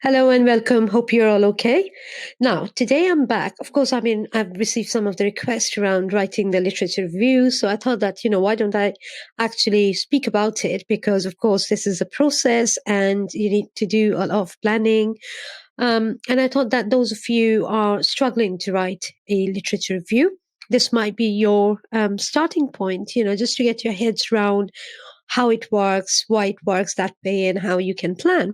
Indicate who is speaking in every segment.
Speaker 1: Hello and welcome. Hope you're all okay. Now, today I'm back. Of course, I've received some of the requests around writing the literature review. So I thought that, why don't I actually speak about it? Because, of course, this is a process and you need to do a lot of planning. And I thought that those of you are struggling to write a literature review, this might be your starting point, just to get your heads around how it works, why it works that way, and how you can plan.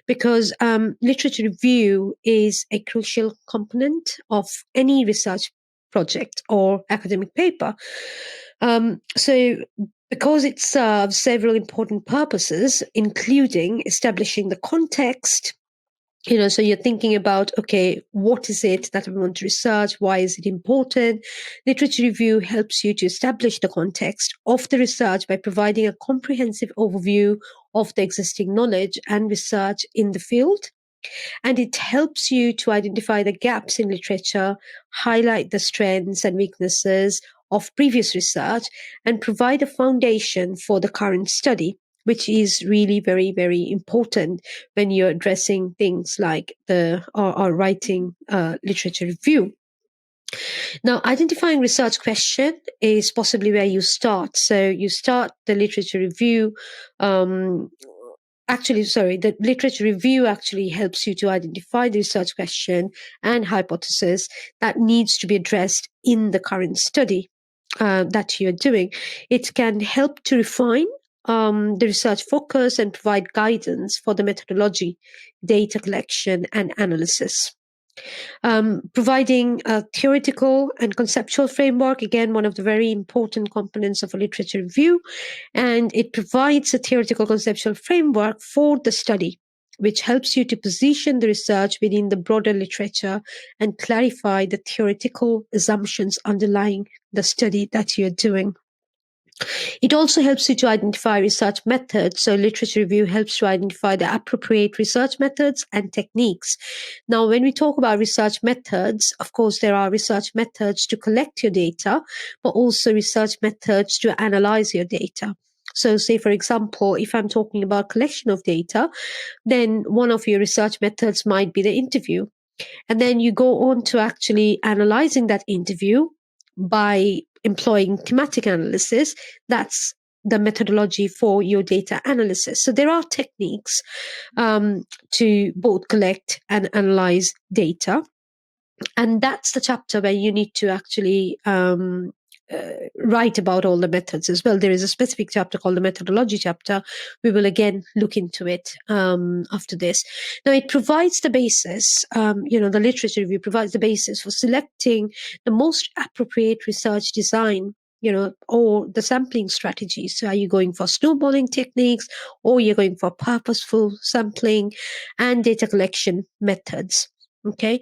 Speaker 1: Because literature review is a crucial component of any research project or academic paper. So, because it serves several important purposes, including establishing the context, so you're thinking about, okay, what is it that we want to research? Why is it important? Literature review helps you to establish the context of the research by providing a comprehensive overview of the existing knowledge and research in the field. And it helps you to identify the gaps in literature, highlight the strengths and weaknesses of previous research, and provide a foundation for the current study, which is really very, very important when you're addressing things like or writing literature review. Now, identifying research question is possibly where you start. So you start the literature review. The literature review actually helps you to identify the research question and hypothesis that needs to be addressed in the current study that you're doing. It can help to refine the research focus and provide guidance for the methodology, data collection, and analysis. Providing a theoretical and conceptual framework, again, one of the very important components of a literature review, and it provides a theoretical conceptual framework for the study, which helps you to position the research within the broader literature and clarify the theoretical assumptions underlying the study that you're doing. It also helps you to identify research methods. So literature review helps to identify the appropriate research methods and techniques. Now, when we talk about research methods, of course, there are research methods to collect your data, but also research methods to analyze your data. So say, for example, if I'm talking about collection of data, then one of your research methods might be the interview. And then you go on to actually analyzing that interview by employing thematic analysis. That's the methodology for your data analysis. So there are techniques to both collect and analyze data. And that's the chapter where you need to actually write about all the methods as well. There is a specific chapter called the methodology chapter. We will again look into it after this. Now, it provides the basis, the literature review provides the basis for selecting the most appropriate research design, or the sampling strategies. So are you going for snowballing techniques, or you're going for purposeful sampling and data collection methods? Okay.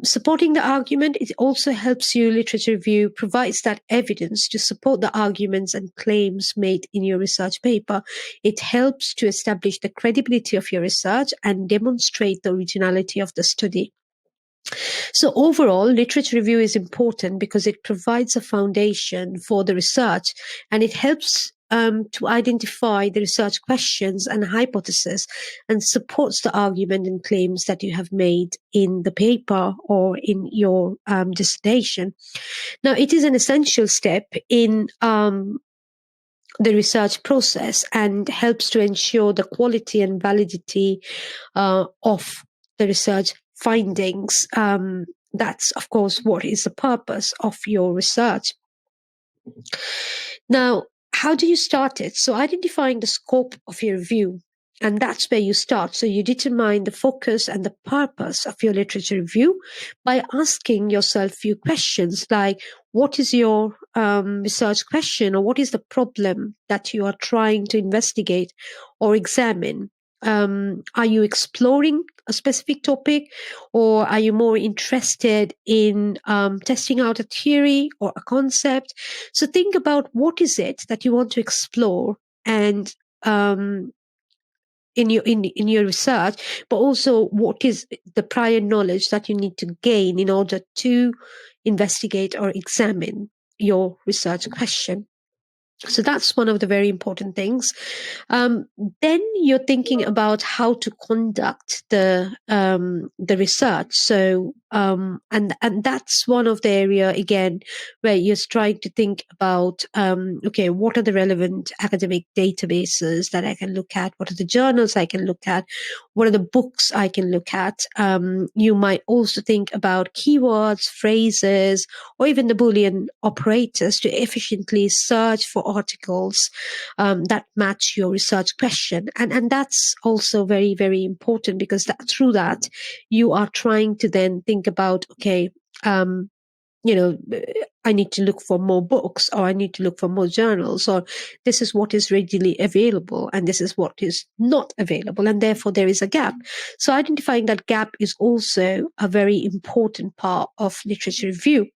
Speaker 1: Supporting the argument, it also helps you. Literature review provides that evidence to support the arguments and claims made in your research paper. It helps to establish the credibility of your research and demonstrate the originality of the study. So overall, literature review is important because it provides a foundation for the research, and it helps to identify the research questions and hypotheses, and supports the argument and claims that you have made in the paper or in your dissertation. Now, it is an essential step in the research process and helps to ensure the quality and validity of the research findings. That's, of course, what is the purpose of your research. Now, how do you start it? So identifying the scope of your review, and that's where you start. So you determine the focus and the purpose of your literature review by asking yourself a few questions like, what is your research question, or what is the problem that you are trying to investigate or examine? Are you exploring a specific topic, or are you more interested in testing out a theory or a concept? So think about what is it that you want to explore, and in your research, but also what is the prior knowledge that you need to gain in order to investigate or examine your research question. So that's one of the very important things. Um, then you're thinking about how to conduct the research. So and that's one of the area again where you're trying to think about okay, what are the relevant academic databases that I can look at? What are the journals I can look at? What are the books I can look at? You might also think about keywords, phrases, or even the Boolean operators to efficiently search for articles that match your research question. And that's also very, very important because through that, you are trying to then think about, okay, um, you know, I need to look for more books, or I need to look for more journals, or this is what is readily available and this is what is not available. And therefore there is a gap. So identifying that gap is also a very important part of literature review.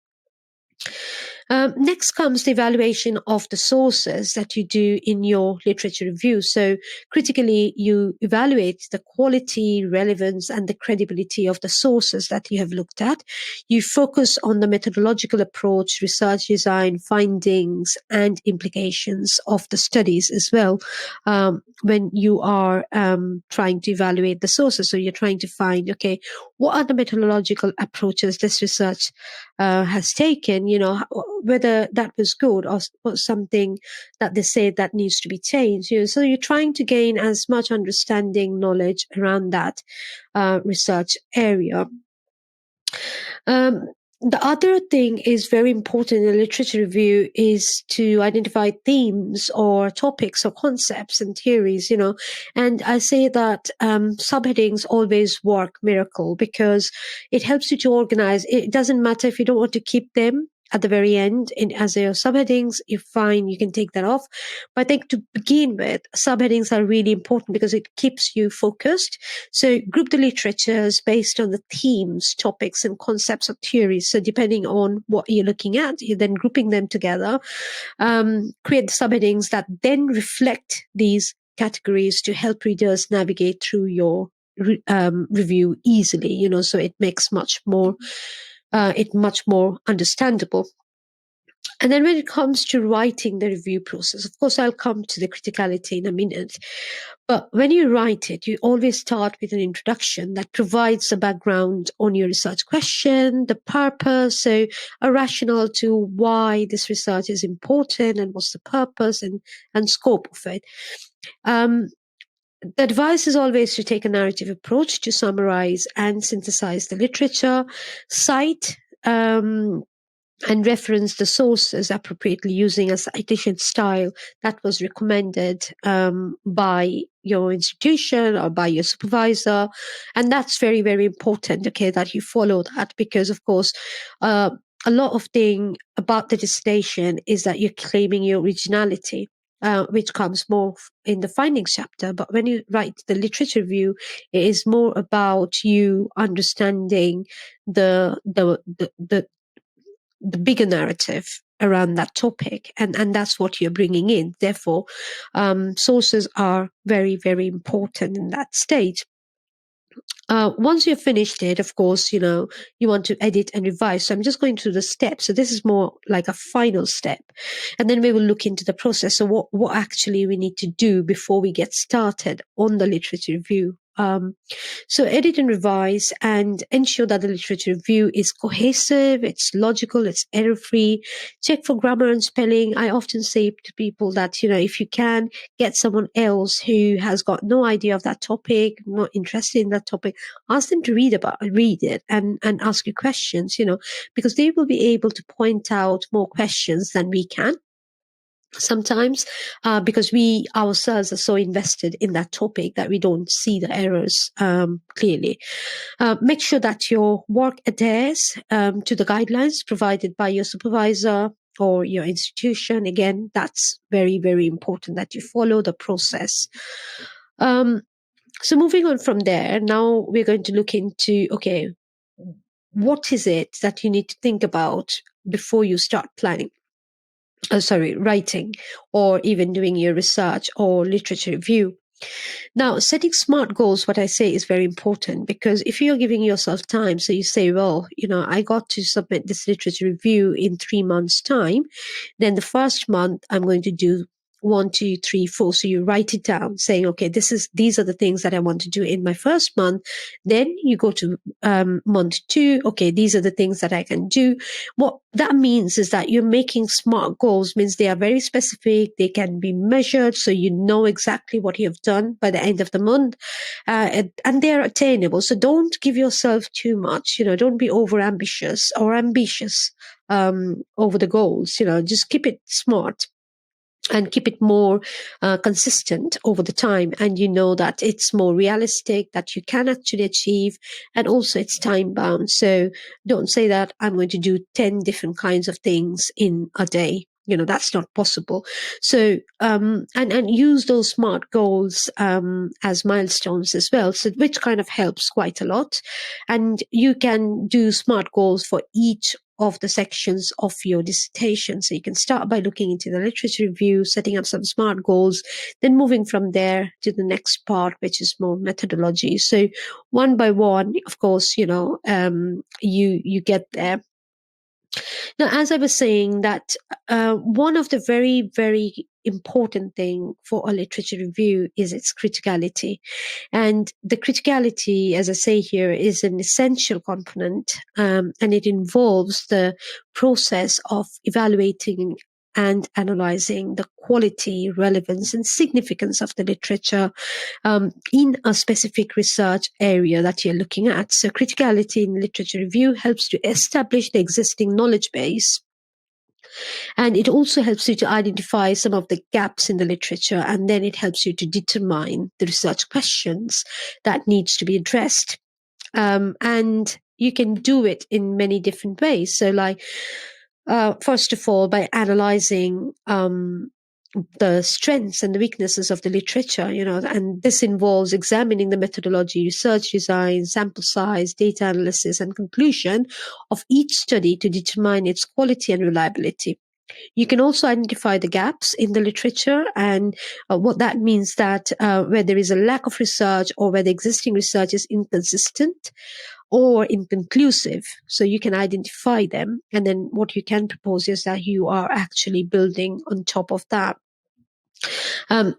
Speaker 1: Next comes the evaluation of the sources that you do in your literature review. So critically, you evaluate the quality, relevance, and the credibility of the sources that you have looked at. You focus on the methodological approach, research design, findings, and implications of the studies as well when you are trying to evaluate the sources. So you're trying to find, okay, what are the methodological approaches this research has taken, whether that was good or something that they say that needs to be changed. So you're trying to gain as much understanding, knowledge around that research area. The other thing is very important in a literature review is to identify themes or topics or concepts and theories, and I say that subheadings always work miracle because it helps you to organize. It doesn't matter if you don't want to keep them at the very end as your subheadings, you're fine, you can take that off. But I think to begin with, subheadings are really important because it keeps you focused. So group the literatures based on the themes, topics, and concepts of theories. So depending on what you're looking at, you're then grouping them together, create subheadings that then reflect these categories to help readers navigate through your review easily, so it makes much more understandable. And then when it comes to writing the review process, of course, I'll come to the criticality in a minute. But when you write it, you always start with an introduction that provides a background on your research question, the purpose, so a rationale to why this research is important and what's the purpose and scope of it. The advice is always to take a narrative approach to summarize and synthesize the literature, cite and reference the sources appropriately using a citation style that was recommended by your institution or by your supervisor. And that's very, very important, okay, that you follow that because, of course, a lot of thing about the dissertation is that you're claiming your originality. Which comes more in the findings chapter. But when you write the literature review, it is more about you understanding the bigger narrative around that topic, and that's what you're bringing in. Therefore, sources are very, very important in that stage. Once you've finished it, of course, you want to edit and revise. So I'm just going through the steps. So this is more like a final step. And then we will look into the process. So what actually we need to do before we get started on the literature review. So edit and revise and ensure that the literature review is cohesive, it's logical, it's error-free. Check for grammar and spelling. I often say to people that, if you can get someone else who has got no idea of that topic, not interested in that topic, ask them to read it and ask you questions, because they will be able to point out more questions than we can sometimes, because we ourselves are so invested in that topic that we don't see the errors clearly. Make sure that your work adheres to the guidelines provided by your supervisor or your institution. Again, that's very, very important that you follow the process. So moving on from there, now we're going to look into, okay, what is it that you need to think about before you start planning? Writing or even doing your research or literature review. Now, setting smart goals, what I say is very important, because if you're giving yourself time, so you say, well, I got to submit this literature review in 3 months' time, then the first month I'm going to do 1, 2, 3, 4. So you write it down saying, okay, these are the things that I want to do in my first month. Then you go to month 2. Okay, these are the things that I can do. What that means is that you're making smart goals, means they are very specific. They can be measured. So you know exactly what you have done by the end of the month, and they're attainable. So don't give yourself too much, don't be over ambitious or ambitious over the goals, just keep it smart and keep it more consistent over the time, and you know that it's more realistic, that you can actually achieve, and also it's time bound. So don't say that I'm going to do 10 different kinds of things in a day. That's not possible. So and use those smart goals as milestones as well, so which kind of helps quite a lot. And you can do smart goals for each of the sections of your dissertation. So you can start by looking into the literature review, setting up some smart goals, then moving from there to the next part, which is more methodology. So one by one, of course, you get there. Now, as I was saying, that one of the very, very important thing for a literature review is its criticality. And the criticality, as I say here, is an essential component, and it involves the process of evaluating and analyzing the quality, relevance, and significance of the literature in a specific research area that you're looking at. So criticality in literature review helps to establish the existing knowledge base. And it also helps you to identify some of the gaps in the literature, and then it helps you to determine the research questions that needs to be addressed. And you can do it in many different ways. So first of all, by analyzing the strengths and the weaknesses of the literature, and this involves examining the methodology, research design, sample size, data analysis, and conclusion of each study to determine its quality and reliability. You can also identify the gaps in the literature, and what that means, that where there is a lack of research or where the existing research is inconsistent or inconclusive. So you can identify them, and then what you can propose is that you are actually building on top of that.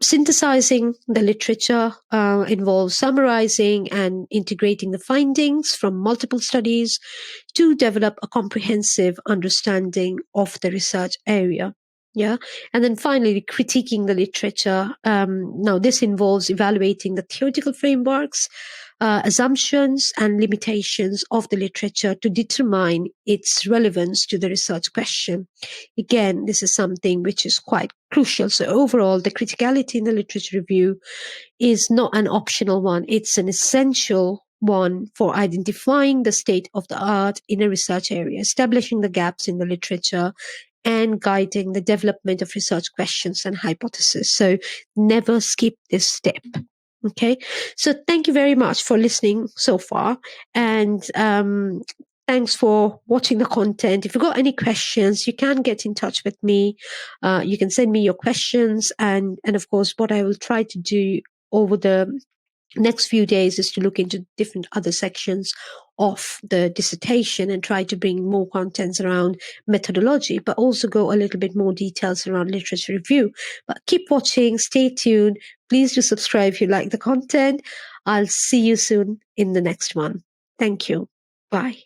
Speaker 1: Synthesizing the literature involves summarizing and integrating the findings from multiple studies to develop a comprehensive understanding of the research area. Yeah. And then finally, critiquing the literature. Now, this involves evaluating the theoretical frameworks, assumptions, and limitations of the literature to determine its relevance to the research question. Again, this is something which is quite crucial. So overall, the criticality in the literature review is not an optional one. It's an essential one for identifying the state of the art in a research area, establishing the gaps in the literature, and guiding the development of research questions and hypotheses. So never skip this step. Okay. So thank you very much for listening so far. And thanks for watching the content. If you've got any questions, you can get in touch with me. You can send me your questions. And of course, what I will try to do over the next few days is to look into different other sections of the dissertation and try to bring more contents around methodology, but also go a little bit more details around literature review. But keep watching, stay tuned. Please do subscribe if you like the content. I'll see you soon in the next one. Thank you. Bye.